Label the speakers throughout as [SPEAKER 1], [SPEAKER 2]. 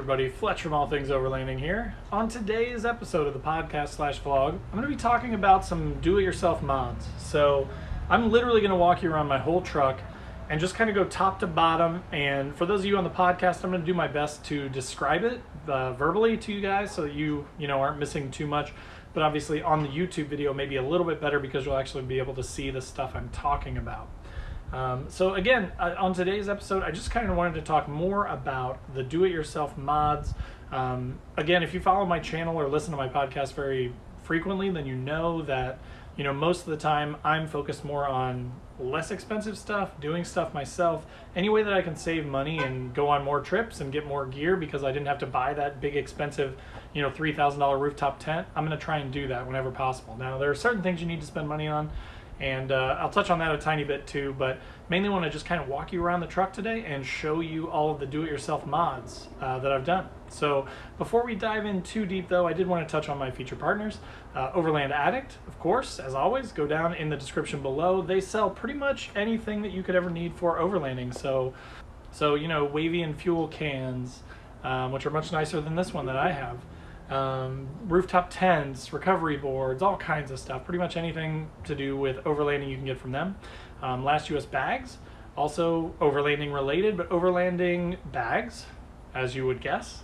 [SPEAKER 1] everybody, Fletch from All Things Overlanding here. On today's episode of the podcast/vlog, I'm going to be talking about some do-it-yourself mods. So I'm literally going to walk you around my whole truck and just kind of go top to bottom. And for those of you on the podcast, I'm going to do my best to describe it verbally to you guys so that you aren't missing too much. But obviously on the YouTube video, maybe a little bit better because you'll actually be able to see the stuff I'm talking about. So again, on today's episode, I just kind of wanted to talk more about the do-it-yourself mods. Again, if you follow my channel or listen to my podcast very frequently, then you know that, most of the time I'm focused more on less expensive stuff, doing stuff myself, any way that I can save money and go on more trips and get more gear because I didn't have to buy that big expensive, $3,000 rooftop tent. I'm going to try and do that whenever possible. Now, there are certain things you need to spend money on, and I'll touch on that a tiny bit too, but mainly want to just kind of walk you around the truck today and show you all of the do-it-yourself mods that I've done. So before we dive in too deep though, I did want to touch on my feature partners. Overland Addict, of course, as always, go down in the description below. They sell pretty much anything that you could ever need for overlanding. So wavy and fuel cans, which are much nicer than this one that I have. Rooftop tents, recovery boards, all kinds of stuff. Pretty much anything to do with overlanding you can get from them. Last US bags, also overlanding related, but overlanding bags, as you would guess.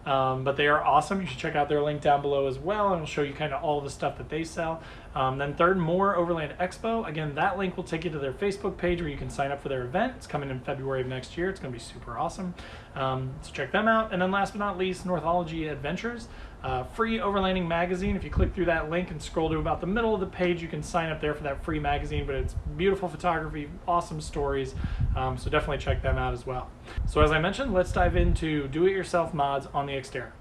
[SPEAKER 1] But they are awesome. You should check out their link down below as well, and it'll show you kind of all the stuff that they sell. Then third, More Overland Expo. Again, that link will take you to their Facebook page where you can sign up for their event. It's coming in February of next year. It's going to be super awesome. So check them out. And then last but not least, Northology Adventures. Free overlanding magazine. If you click through that link and scroll to about the middle of the page, you can sign up there for that free magazine, but it's beautiful photography, awesome stories, so definitely check them out as well. So as I mentioned, let's dive into do-it-yourself mods on the Xterra.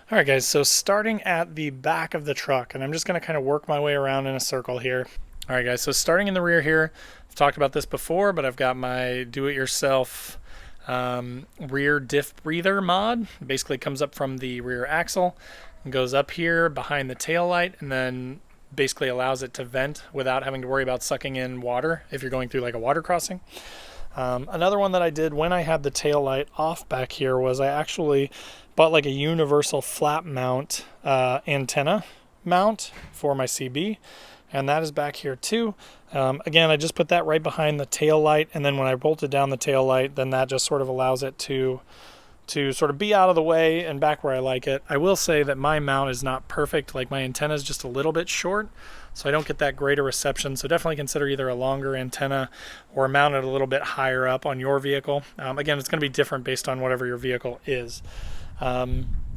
[SPEAKER 1] All right, guys, so starting at the back of the truck, and I'm just going to kind of work my way around in a circle here. All right, guys, so starting in the rear here, I've talked about this before, but I've got my do-it-yourself rear diff breather mod. It basically comes up from the rear axle and goes up here behind the tail light, and then basically allows it to vent without having to worry about sucking in water if you're going through like a water crossing. Another one that I did when I had the tail light off back here was I actually bought like a universal flat mount antenna mount for my CB, and that is back here too. Again, I just put that right behind the tail light, and then when I bolted down the tail light, then that just sort of allows it to sort of be out of the way and back where I like it. I will say that my mount is not perfect. Like, my antenna is just a little bit short, so I don't get that greater reception. So definitely consider either a longer antenna or mount it a little bit higher up on your vehicle. Again, it's going to be different based on whatever your vehicle is.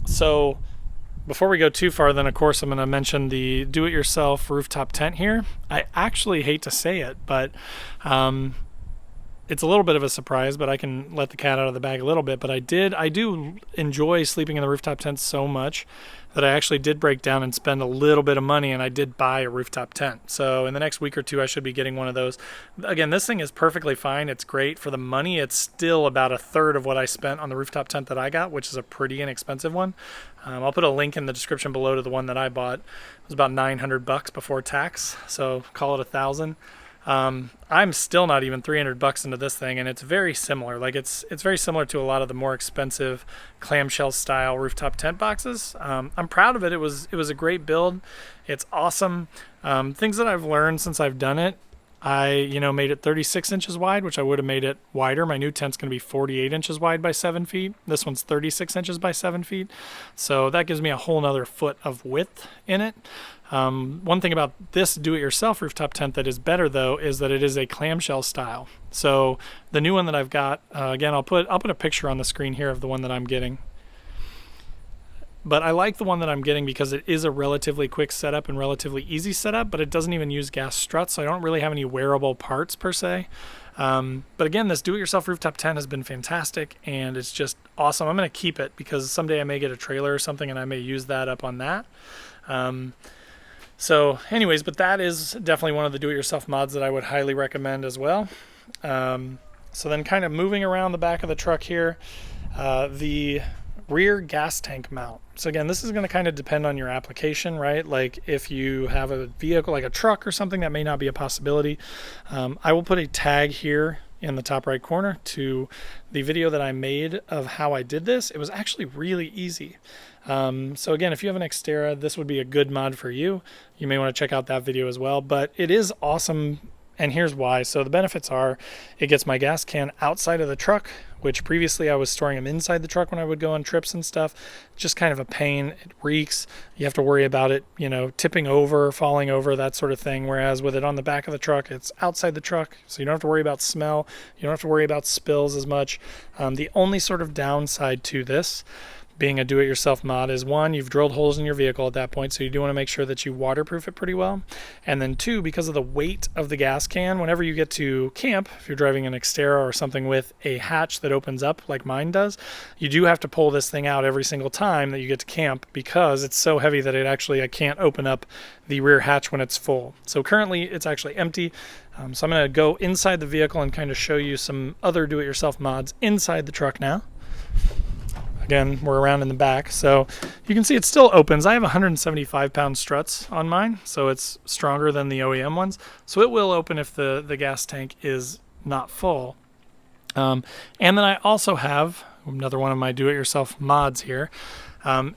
[SPEAKER 1] So before we go too far, then of course I'm going to mention the do-it-yourself rooftop tent here. I actually hate to say it, but it's a little bit of a surprise, but I can let the cat out of the bag a little bit. But I do enjoy sleeping in the rooftop tent so much that I actually did break down and spend a little bit of money, and I did buy a rooftop tent. So in the next week or two, I should be getting one of those. Again, this thing is perfectly fine. It's great for the money. It's still about a third of what I spent on the rooftop tent that I got, which is a pretty inexpensive one. I'll put a link in the description below to the one that I bought. It was about $900 before tax, so call it $1,000. I'm still not even $300 into this thing, and it's very similar. Like, it's very similar to a lot of the more expensive clamshell style rooftop tent boxes. I'm proud of it. It was a great build. It's awesome. Things that I've learned since I've done it, I made it 36 inches wide, which I would have made it wider. My new tent's going to be 48 inches wide by 7 feet. This one's 36 inches by 7 feet. So that gives me a whole nother foot of width in it. One thing about this do-it-yourself rooftop tent that is better though is that it is a clamshell style. So the new one that I've got, again, I'll put a picture on the screen here of the one that I'm getting. But I like the one that I'm getting because it is a relatively quick setup and relatively easy setup, but it doesn't even use gas struts, so I don't really have any wearable parts per se. But again, this do-it-yourself rooftop tent has been fantastic, and it's just awesome. I'm going to keep it because someday I may get a trailer or something, and I may use that up on that. So anyways, but that is definitely one of the do-it-yourself mods that I would highly recommend as well. So then kind of moving around the back of the truck here, the rear gas tank mount. So again, this is going to kind of depend on your application, right? Like if you have a vehicle like a truck or something, that may not be a possibility. I will put a tag here in the top right corner to the video that I made of how I did this. It was actually really easy. So again, if you have an Xterra, this would be a good mod for you. You may want to check out that video as well, but it is awesome. And here's why. So the benefits are, it gets my gas can outside of the truck, which previously I was storing them inside the truck when I would go on trips and stuff. Just kind of a pain. It reeks. You have to worry about it, you know, tipping over, falling over, that sort of thing. Whereas with it on the back of the truck, it's outside the truck, so you don't have to worry about smell. You don't have to worry about spills as much. The only sort of downside to this being a do-it-yourself mod is, one, you've drilled holes in your vehicle at that point, so you do want to make sure that you waterproof it pretty well. And then two, because of the weight of the gas can, whenever you get to camp, if you're driving an Xterra or something with a hatch that opens up like mine does, you do have to pull this thing out every single time that you get to camp, because it's so heavy that I can't open up the rear hatch when it's full. So currently it's actually empty. So I'm going to go inside the vehicle and kind of show you some other do-it-yourself mods inside the truck now. Again, we're around in the back, so you can see it still opens. I have 175-pound struts on mine, so it's stronger than the OEM ones. So it will open if the gas tank is not full. And then I also have another one of my do-it-yourself mods here,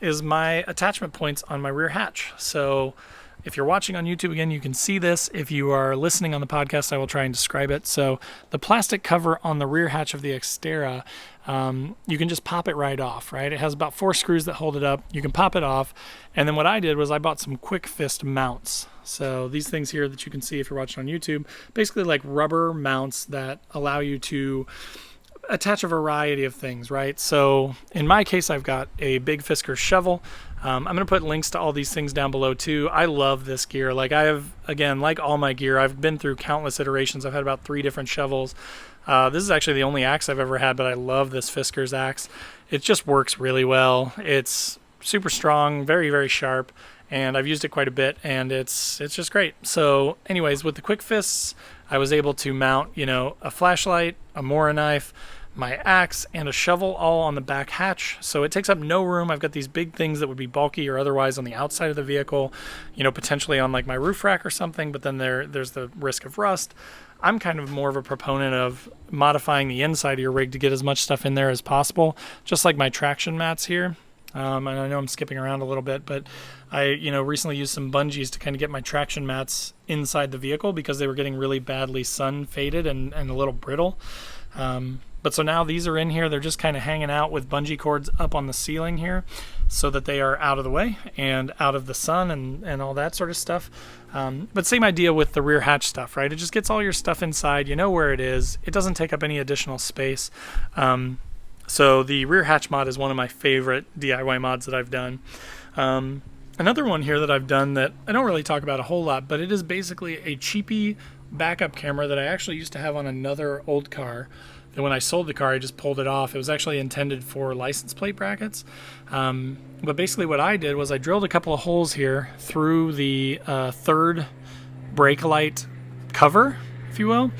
[SPEAKER 1] is my attachment points on my rear hatch. So if you're watching on YouTube, again, you can see this. If you are listening on the podcast, I will try and describe it. So the plastic cover on the rear hatch of the Xterra, you can just pop it right off, right? It has about 4 screws that hold it up. You can pop it off. And then what I did was I bought some quick fist mounts. So these things here that you can see if you're watching on YouTube, basically like rubber mounts that allow you to attach a variety of things, right? So in my case, I've got a big Fisker shovel. I'm going to put links to all these things down below too. I love this gear. Like I have, again, like all my gear, I've been through countless iterations. I've had about 3 different shovels. This is actually the only axe I've ever had, but I love this Fisker's axe. It just works really well. It's super strong, very, very sharp, and I've used it quite a bit, and it's just great. So anyways, with the quick fists, I was able to mount, you know, a flashlight, a Mora knife, my axe, and a shovel all on the back hatch. So it takes up no room. I've got these big things that would be bulky or otherwise on the outside of the vehicle, you know, potentially on like my roof rack or something, but then there's the risk of rust. I'm kind of more of a proponent of modifying the inside of your rig to get as much stuff in there as possible, just like my traction mats here. And I know I'm skipping around a little bit, but I, you know, recently used some bungees to kind of get my traction mats inside the vehicle because they were getting really badly sun faded and a little brittle. But so now these are in here. They're just kind of hanging out with bungee cords up on the ceiling here so that they are out of the way and out of the sun and all that sort of stuff. But same idea with the rear hatch stuff, right? It just gets all your stuff inside. You know where it is. It doesn't take up any additional space. So the rear hatch mod is one of my favorite DIY mods that I've done. Another one here that I've done that I don't really talk about a whole lot, but it is basically a cheapy backup camera that I actually used to have on another old car. And when I sold the car, I just pulled it off. It was actually intended for license plate brackets. But basically what I did was I drilled a couple of holes here through the third brake light cover, if you will,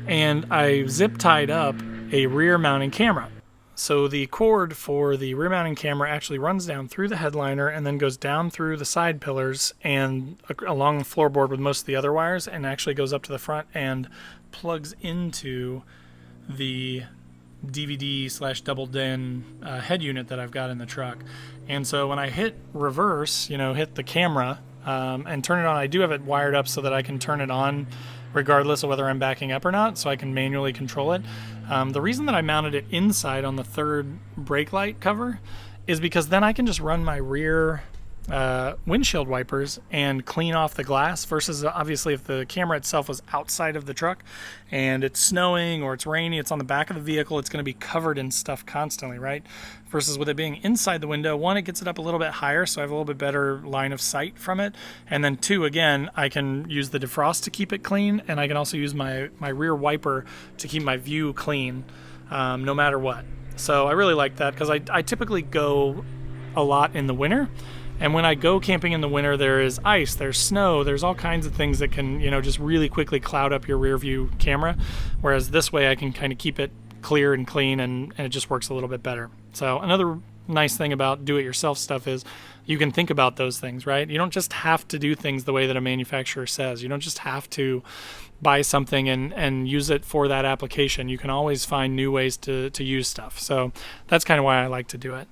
[SPEAKER 1] and I zip tied up a rear mounting camera. So the cord for the rear mounting camera actually runs down through the headliner and then goes down through the side pillars and along the floorboard with most of the other wires, and actually goes up to the front and plugs into the DVD/double din head unit that I've got in the truck. And so when I hit reverse, you know, hit the camera and turn it on, I do have it wired up so that I can turn it on regardless of whether I'm backing up or not, so I can manually control it. The reason that I mounted it inside on the third brake light cover is because then I can just run my rear windshield wipers and clean off the glass, versus obviously if the camera itself was outside of the truck and it's snowing or it's rainy, it's on the back of the vehicle, it's going to be covered in stuff constantly, right? Versus with it being inside the window, one, it gets it up a little bit higher, so I have a little bit better line of sight from it, and then two, again, I can use the defrost to keep it clean, and I can also use my rear wiper to keep my view clean no matter what. So I really like that because I typically go a lot in the winter. And when I go camping in the winter, there is ice, there's snow, there's all kinds of things that can, you know, just really quickly cloud up your rear view camera. Whereas this way I can kind of keep it clear and clean, and it just works a little bit better. So another nice thing about do-it-yourself stuff is you can think about those things, right? You don't just have to do things the way that a manufacturer says. You don't just have to, buy something and use it for that application. You can always find new ways to use stuff. So that's kind of why I like to do it.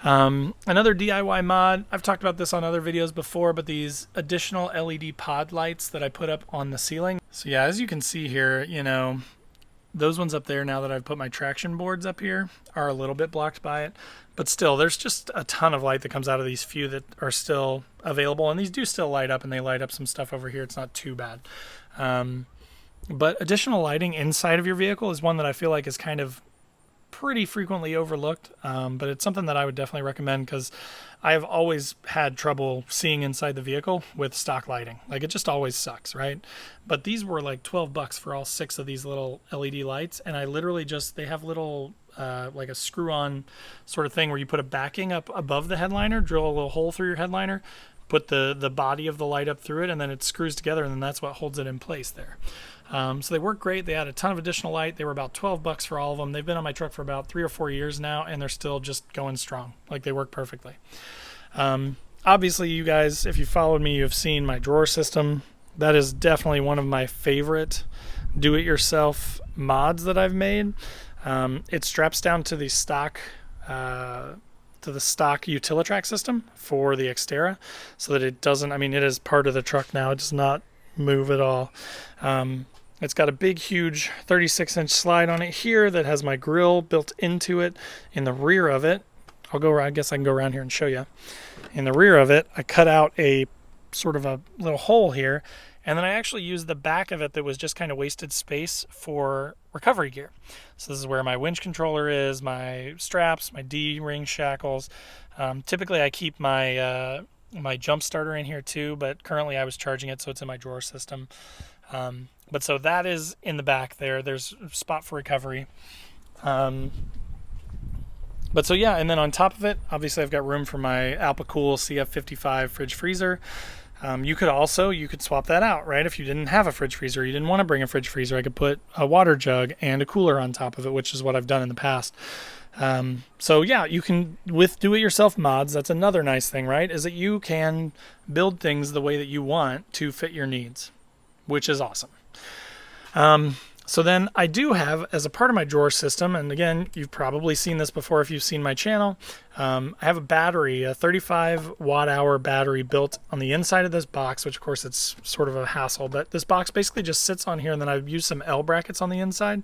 [SPEAKER 1] Another DIY mod, I've talked about this on other videos before, but these additional LED pod lights that I put up on the ceiling. So yeah, as you can see here, you know, those ones up there, now that I've put my traction boards up here, are a little bit blocked by it. But still, there's just a ton of light that comes out of these few that are still available. And these do still light up, and they light up some stuff over here. It's not too bad. But additional lighting inside of your vehicle is one that I feel like is kind of pretty frequently overlooked, but it's something that I would definitely recommend because I have always had trouble seeing inside the vehicle with stock lighting. Like, it just always sucks, right? But these were like $12 for all 6 of these little LED lights, and I literally just, they have little like a screw-on sort of thing where you put a backing up above the headliner, drill a little hole through your headliner, put the body of the light up through it, and then it screws together, and then that's what holds it in place there. So they work great. They had a ton of additional light. They were about $12 for all of them. They've been on my truck for about 3 or 4 years now, and they're still just going strong. Like, they work perfectly. Obviously, you guys, if you followed me, you've seen my drawer system. That is definitely one of my favorite do-it-yourself mods that I've made. It straps down to the stock Utilitrack system for the Xterra, so that it doesn't, I mean, it is part of the truck now. It does not move at all. It's got a big, huge 36-inch slide on it here that has my grill built into it. In the rear of it, I guess I can go around here and show you. In the rear of it, I cut out a sort of a little hole here, and then I actually used the back of it that was just kind of wasted space for recovery gear. So this is where my winch controller is, my straps, my D-ring shackles. Typically I keep my my jump starter in here too, but currently I was charging it, so it's in my drawer system. But so that is in the back there. There's a spot for recovery. But so yeah, and then on top of it, obviously I've got room for my Alpacool CF55 fridge freezer. You could swap that out, right? If you didn't have a fridge freezer, you didn't want to bring a fridge freezer, I could put a water jug and a cooler on top of it, which is what I've done in the past. So yeah, you can, with do-it-yourself mods, that's another nice thing, right? Is that you can build things the way that you want to fit your needs, which is awesome. So then I do have, as a part of my drawer system, and again, you've probably seen this before if you've seen my channel, I have a battery, a 35 watt-hour battery built on the inside of this box, which of course it's sort of a hassle, but this box basically just sits on here, and then I've used some L brackets on the inside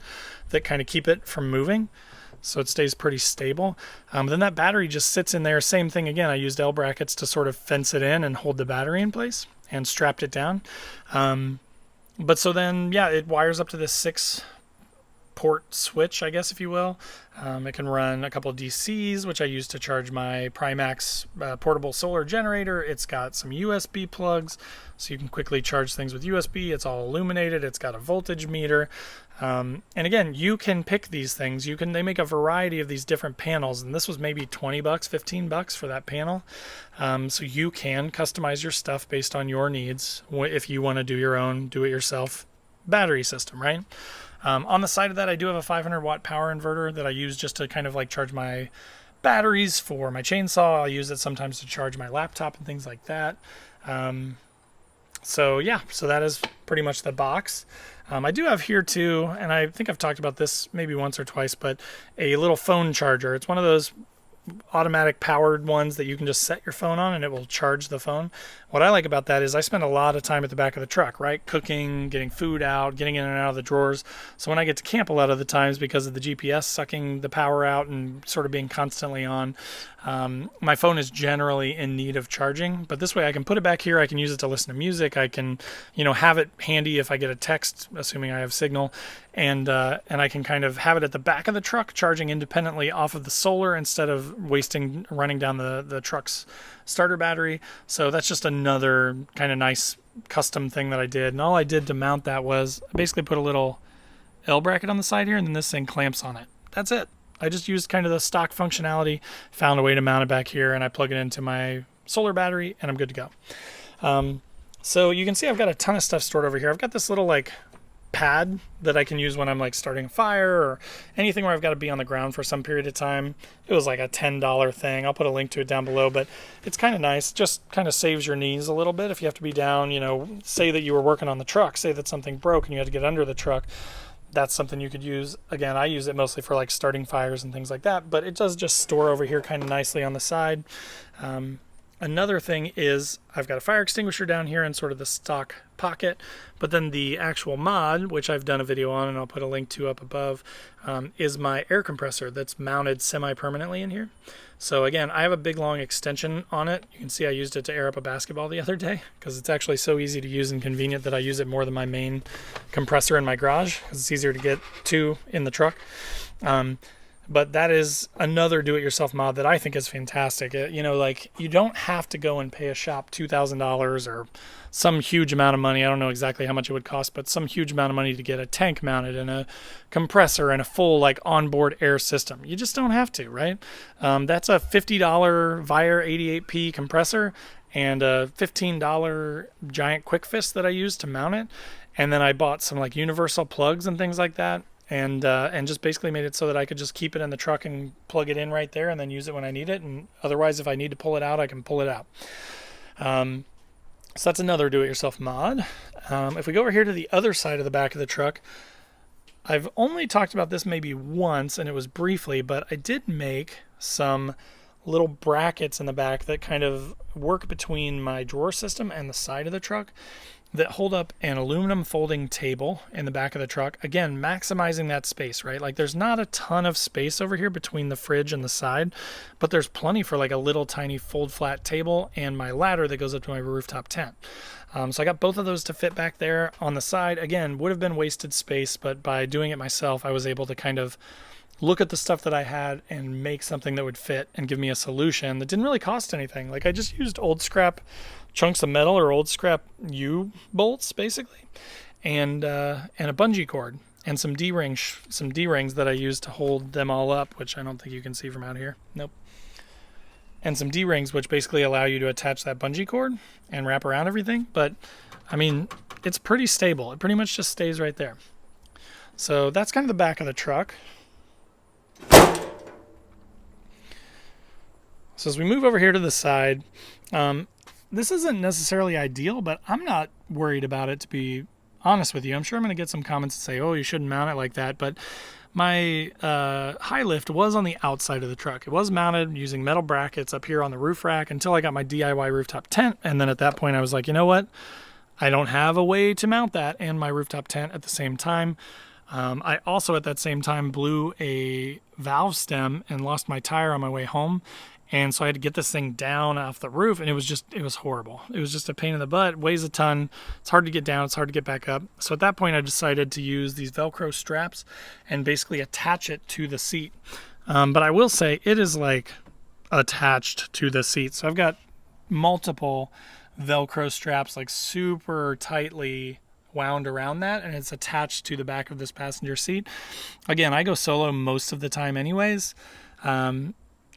[SPEAKER 1] that kind of keep it from moving, so it stays pretty stable. Then that battery just sits in there. Same thing again, I used L brackets to sort of fence it in and hold the battery in place and strapped it down. But so then, yeah, it wires up to this 6-port switch, I guess, if you will. It can run a couple of DCs, which I use to charge my Primax portable solar generator. It's got some USB plugs, so you can quickly charge things with USB. It's all illuminated. It's got a voltage meter. And again, you can pick these things. They make a variety of these different panels, and this was maybe $20, $15 for that panel. So you can customize your stuff based on your needs if you want to do your own do-it-yourself battery system, right? On the side of that, I do have a 500 watt power inverter that I use just to kind of like charge my batteries for my chainsaw. I'll use it sometimes to charge my laptop and things like that. So yeah, so that is pretty much the box. I do have here too, and I think I've talked about this maybe once or twice, but a little phone charger. It's one of those automatic powered ones that you can just set your phone on and it will charge the phone. What I like about that is I spend a lot of time at the back of the truck, right? Cooking, getting food out, getting in and out of the drawers. So when I get to camp a lot of the times, because of the GPS sucking the power out and sort of being constantly on, my phone is generally in need of charging. But this way I can put it back here. I can use it to listen to music. I can, have it handy if I get a text, assuming I have signal, and I can kind of have it at the back of the truck charging independently off of the solar instead of running down the truck's starter battery. So that's just another kind of nice custom thing that I did. And all I did to mount that was I basically put a little L bracket on the side here, and then this thing clamps on it. That's it. I just used kind of the stock functionality, found a way to mount it back here, and I plug it into my solar battery, and I'm good to go. So you can see I've got a ton of stuff stored over here. I've got this little like pad that I can use when I'm like starting a fire or anything where I've got to be on the ground for some period of time. It was like a $10 thing. I'll put a link to it down below, but it's kind of nice. Just kind of saves your knees a little bit if you have to be down, you know, say that you were working on the truck, say that something broke and you had to get under the truck. That's something you could use. Again, I use it mostly for like starting fires and things like that, but it does just store over here kind of nicely on the side. Another thing is I've got a fire extinguisher down here in sort of the stock pocket, but then the actual mod, which I've done a video on and I'll put a link to up above, is my air compressor that's mounted semi-permanently in here. So again, I have a big long extension on it. You can see I used it to air up a basketball the other day because it's actually so easy to use and convenient that I use it more than my main compressor in my garage because it's easier to get to in the truck. But that is another do-it-yourself mod that I think is fantastic. You know, like, you don't have to go and pay a shop $2,000 or some huge amount of money. I don't know exactly how much it would cost, but some huge amount of money to get a tank mounted and a compressor and a full, like, onboard air system. You just don't have to, right? That's a $50 Vire 88P compressor and a $15 giant quick fist that I use to mount it. And then I bought some, like, universal plugs and things like that. And just basically made it so that I could just keep it in the truck and plug it in right there and then use it when I need it. And otherwise, if I need to pull it out, I can pull it out. So that's another do-it-yourself mod. If we go over here to the other side of the back of the truck, I've only talked about this maybe once, and it was briefly, but I did make some little brackets in the back that kind of work between my drawer system and the side of the truck, that hold up an aluminum folding table in the back of the truck. Again, maximizing that space, right? Like, there's not a ton of space over here between the fridge and the side, but there's plenty for like a little tiny fold flat table and my ladder that goes up to my rooftop tent. So I got both of those to fit back there on the side. Again, would have been wasted space, but by doing it myself, I was able to kind of look at the stuff that I had and make something that would fit and give me a solution that didn't really cost anything. Like, I just used old scrap chunks of metal or old scrap U-bolts basically, and a bungee cord and some D-rings that I used to hold them all up, which I don't think you can see from out here. Nope. And some D-rings, which basically allow you to attach that bungee cord and wrap around everything. But I mean, it's pretty stable. It pretty much just stays right there. So that's kind of the back of the truck. So as we move over here to the side, this isn't necessarily ideal, but I'm not worried about it, to be honest with you. I'm sure I'm going to get some comments that say, oh, you shouldn't mount it like that, but my high lift was on the outside of the truck. It was mounted using metal brackets up here on the roof rack until I got my DIY rooftop tent, and then at that point I was like, you know what? I don't have a way to mount that and my rooftop tent at the same time. I also at that same time blew a valve stem and lost my tire on my way home. And so I had to get this thing down off the roof, and it was horrible. It was just a pain in the butt. It weighs a ton. It's hard to get down. It's hard to get back up. So at that point, I decided to use these Velcro straps and basically attach it to the seat. But I will say it is like attached to the seat. So I've got multiple Velcro straps, like super tightly wound around that, and it's attached to the back of this passenger seat. Again, I go solo most of the time anyways.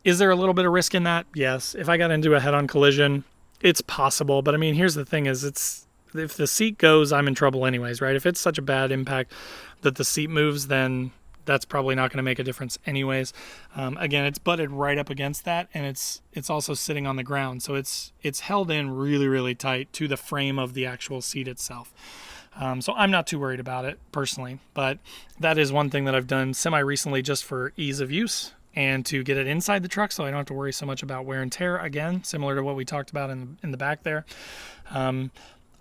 [SPEAKER 1] Is there a little bit of risk in that? Yes. If I got into a head-on collision, it's possible. But I mean, here's the thing is, if the seat goes, I'm in trouble anyways, right? If it's such a bad impact that the seat moves, then that's probably not going to make a difference anyways. Again, it's butted right up against that, and it's also sitting on the ground. So it's held in really, really tight to the frame of the actual seat itself. So I'm not too worried about it personally, but that is one thing that I've done semi-recently just for ease of use and to get it inside the truck so I don't have to worry so much about wear and tear, again, similar to what we talked about in the back there.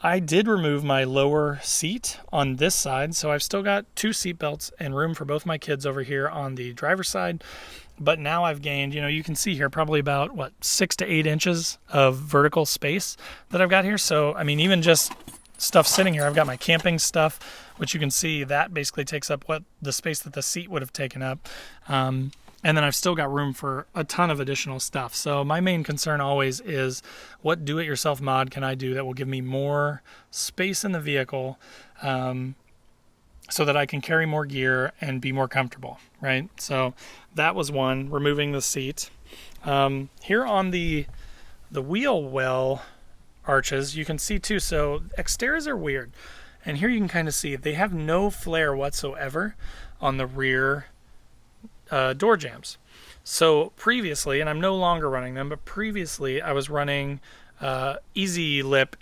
[SPEAKER 1] I did remove my lower seat on this side, so I've still got 2 seat belts and room for both my kids over here on the driver's side. But now I've gained, you can see here probably about, 6 to 8 inches of vertical space that I've got here. So, I mean, even just stuff sitting here, I've got my camping stuff, which you can see that basically takes up what the space that the seat would have taken up. And then I've still got room for a ton of additional stuff. So my main concern always is, what do-it-yourself mod can I do that will give me more space in the vehicle so that I can carry more gear and be more comfortable, right? So that was one, removing the seat. Here on the wheel well arches, you can see too, so Xterras are weird. And here you can kind of see they have no flare whatsoever on the rear door jambs. So previously, and I'm no longer running them, but previously I was running Easy Lip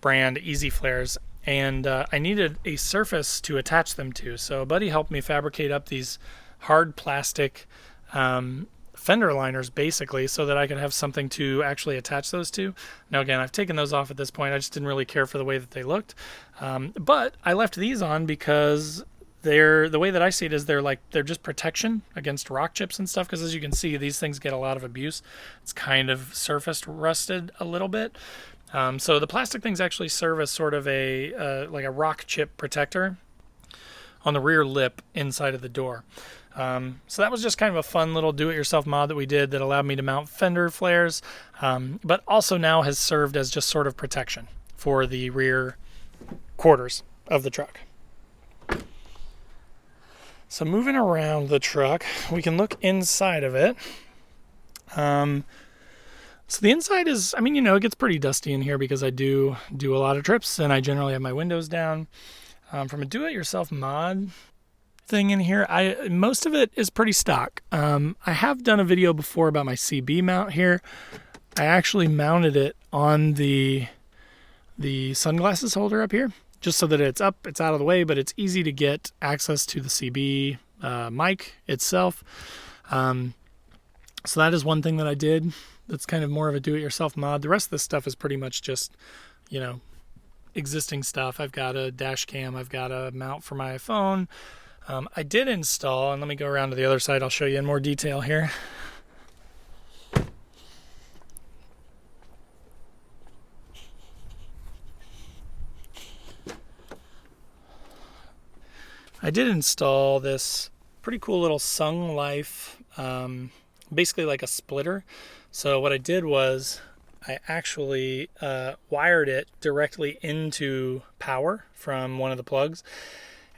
[SPEAKER 1] brand Easy Flares, and I needed a surface to attach them to. So a buddy helped me fabricate up these hard plastic fender liners, basically, so that I could have something to actually attach those to. Now again, I've taken those off at this point. I just didn't really care for the way that they looked, but I left these on because the way that I see it is they're just protection against rock chips and stuff, because as you can see, these things get a lot of abuse. It's kind of surfaced rusted a little bit. So the plastic things actually serve as sort of like a rock chip protector on the rear lip inside of the door. So that was just kind of a fun little do-it-yourself mod that we did that allowed me to mount Fender Flares, but also now has served as just sort of protection for the rear quarters of the truck. So moving around the truck, we can look inside of it. So the inside is, I mean, you know, it gets pretty dusty in here because I do a lot of trips and I generally have my windows down. From a do-it-yourself mod thing in here, most of it is pretty stock. I have done a video before about my CB mount here. I actually mounted it on the sunglasses holder up here, just so that it's up, it's out of the way, but it's easy to get access to the CB mic itself. So that is one thing that I did that's kind of more of a do-it-yourself mod. The rest of this stuff is pretty much just, you know, existing stuff. I've got a dash cam, I've got a mount for my phone. I did install, and let me go around to the other side, I'll show you in more detail here. I did install this pretty cool little Sung Life, basically like a splitter. So what I did was I actually wired it directly into power from one of the plugs.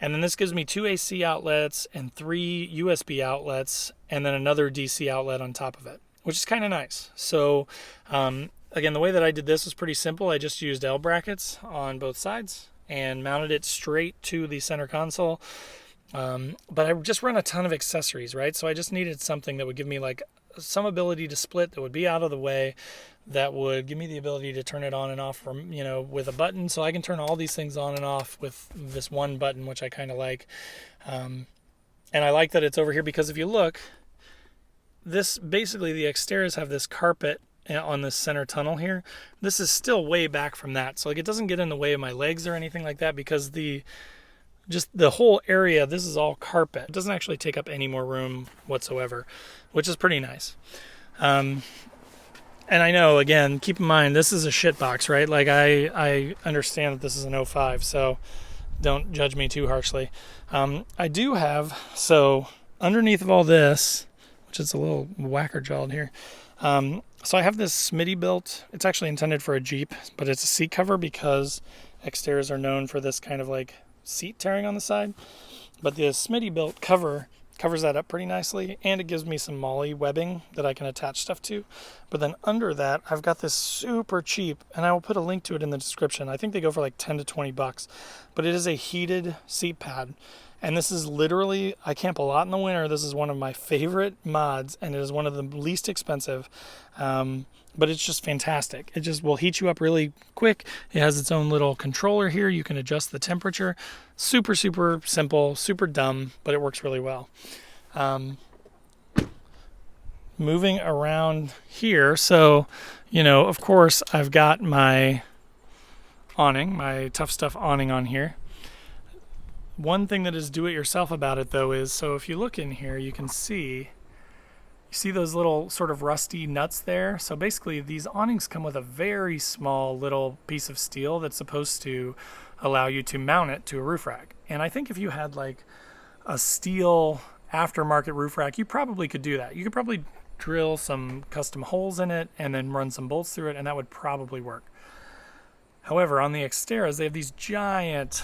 [SPEAKER 1] And then this gives me 2 AC outlets and 3 USB outlets, and then another DC outlet on top of it, which is kind of nice. So again, the way that I did this was pretty simple. I just used L brackets on both sides and mounted it straight to the center console. But I just run a ton of accessories, right? So I just needed something that would give me like some ability to split, that would be out of the way, that would give me the ability to turn it on and off from, you know, with a button. So I can turn all these things on and off with this one button, which I kind of like. And I like that it's over here because if you look, this basically, the Xterras have this carpet on this center tunnel here. This is still way back from that, so like it doesn't get in the way of my legs or anything like that, because just the whole area, this is all carpet. It doesn't actually take up any more room whatsoever, which is pretty nice. And I know, again, keep in mind, this is a shit box, right? Like I understand that this is an 05, so don't judge me too harshly. I do have, so underneath of all this, which is a little whacker-jawed here, so I have this Smitty built. It's actually intended for a Jeep, but it's a seat cover because Xterras are known for this kind of like seat tearing on the side. But the Smitty built cover covers that up pretty nicely, and it gives me some MOLLE webbing that I can attach stuff to. But then under that, I've got this super cheap, and I will put a link to it in the description. I think they go for like 10 to 20 bucks, but it is a heated seat pad. And this is literally, I camp a lot in the winter. This is one of my favorite mods, and it is one of the least expensive. But it's just fantastic. It just will heat you up really quick. It has its own little controller here. You can adjust the temperature. Super, super simple, super dumb, but it works really well. Moving around here. So, you know, of course, I've got my awning, my Tough Stuff awning on here. One thing that is do-it-yourself about it, though, is, so if you look in here, you can see those little sort of rusty nuts there? So basically, these awnings come with a very small little piece of steel that's supposed to allow you to mount it to a roof rack. And I think if you had like a steel aftermarket roof rack, you probably could do that. You could probably drill some custom holes in it and then run some bolts through it, and that would probably work. However, on the Xterras, they have these giant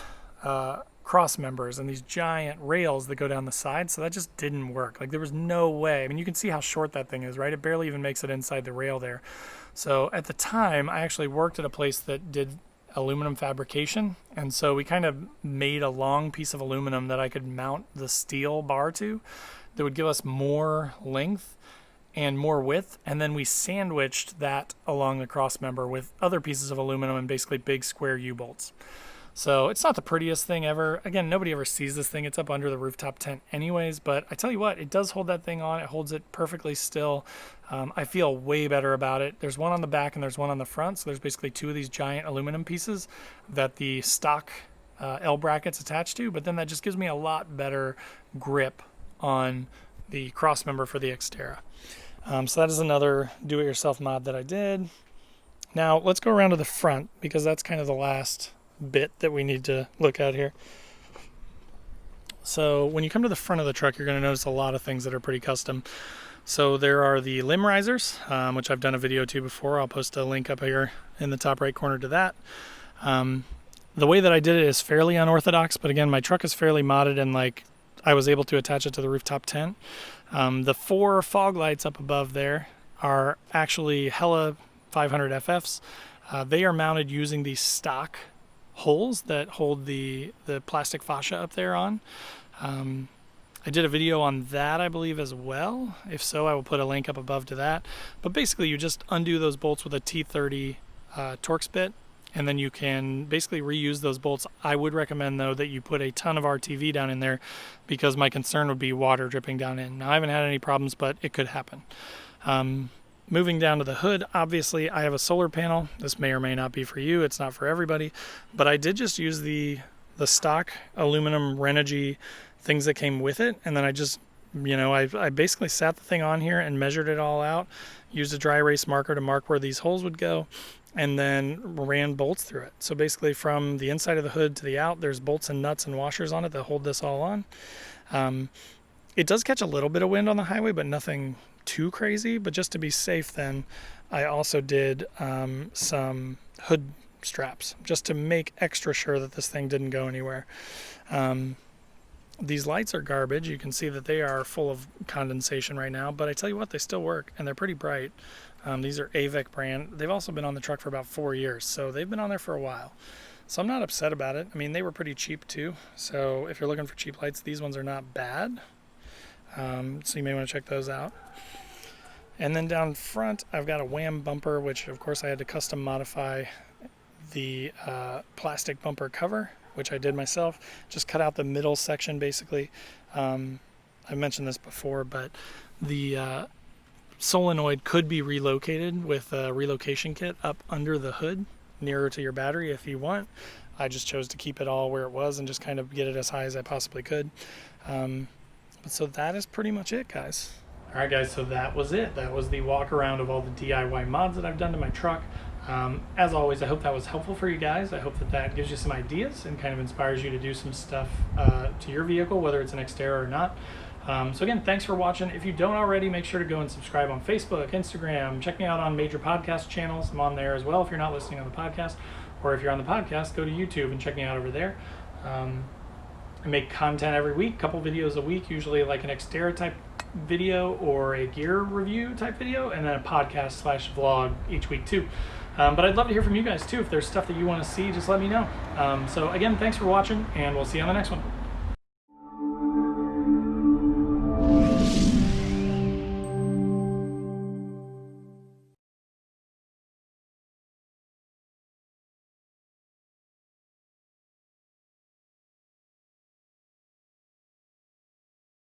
[SPEAKER 1] cross members and these giant rails that go down the side, so that just didn't work. Like, there was no way. I mean, you can see how short that thing is, right? It barely even makes it inside the rail there. So at the time, I actually worked at a place that did aluminum fabrication. And so we kind of made a long piece of aluminum that I could mount the steel bar to that would give us more length and more width. And then we sandwiched that along the cross member with other pieces of aluminum and basically big square U-bolts. So it's not the prettiest thing ever. Again, nobody ever sees this thing. It's up under the rooftop tent anyways, but I tell you what, it does hold that thing on. It holds it perfectly still. I feel way better about it. There's one on the back and there's one on the front. So there's basically two of these giant aluminum pieces that the stock L bracket's attached to, but then that just gives me a lot better grip on the cross member for the Xterra. So that is another do-it-yourself mod that I did. Now let's go around to the front because that's kind of the last bit that we need to look at here. So when you come to the front of the truck, you're going to notice a lot of things that are pretty custom. So there are the limb risers, which I've done a video to before. I'll post a link up here in the top right corner to that. The way that I did it is fairly unorthodox, but again, my truck is fairly modded and like I was able to attach it to the rooftop tent. The 4 fog lights up above there are actually Hella 500 FFs. They are mounted using the stock holes that hold the plastic fascia up there on. I did a video on that, I believe, as well. If so, I will put a link up above to that. But basically, you just undo those bolts with a T30 Torx bit, and then you can basically reuse those bolts. I would recommend, though, that you put a ton of RTV down in there because my concern would be water dripping down in. Now, I haven't had any problems, but it could happen. Moving down to the hood, obviously I have a solar panel. This may or may not be for you. It's not for everybody. But I did just use the stock aluminum Renogy things that came with it. And then I just, I basically sat the thing on here and measured it all out, used a dry erase marker to mark where these holes would go, and then ran bolts through it. So basically from the inside of the hood to the out, there's bolts and nuts and washers on it that hold this all on. It does catch a little bit of wind on the highway, but nothing too crazy. But just to be safe, then I also did some hood straps just to make extra sure that this thing didn't go anywhere. These lights are garbage. You can see that they are full of condensation right now, but I tell you what, they still work and they're pretty bright. These are Avec brand. They've also been on the truck for about 4 years, so they've been on there for a while. So I'm not upset about it. I mean, they were pretty cheap too. So if you're looking for cheap lights, these ones are not bad. So you may want to check those out. And then down front, I've got a Wham bumper, which of course I had to custom modify the plastic bumper cover, which I did myself. Just cut out the middle section basically. I mentioned this before, but the solenoid could be relocated with a relocation kit up under the hood, nearer to your battery if you want. I just chose to keep it all where it was and just kind of get it as high as I possibly could. But so that is pretty much it, guys. All right, guys, so that was it. That was the walk around of all the DIY mods that I've done to my truck. As always, I hope that was helpful for you guys. I hope that that gives you some ideas and kind of inspires you to do some stuff to your vehicle, whether it's an Xterra or not. So again, thanks for watching. If you don't already, make sure to go and subscribe on Facebook, Instagram. Check me out on major podcast channels. I'm on there as well if you're not listening on the podcast. Or if you're on the podcast, go to YouTube and check me out over there. I make content every week, a couple videos a week, usually like an Xterra type video or a gear review type video, and then a podcast / vlog each week too. But I'd love to hear from you guys too. If there's stuff that you want to see, just let me know. So again, thanks for watching, and we'll see you on the next one.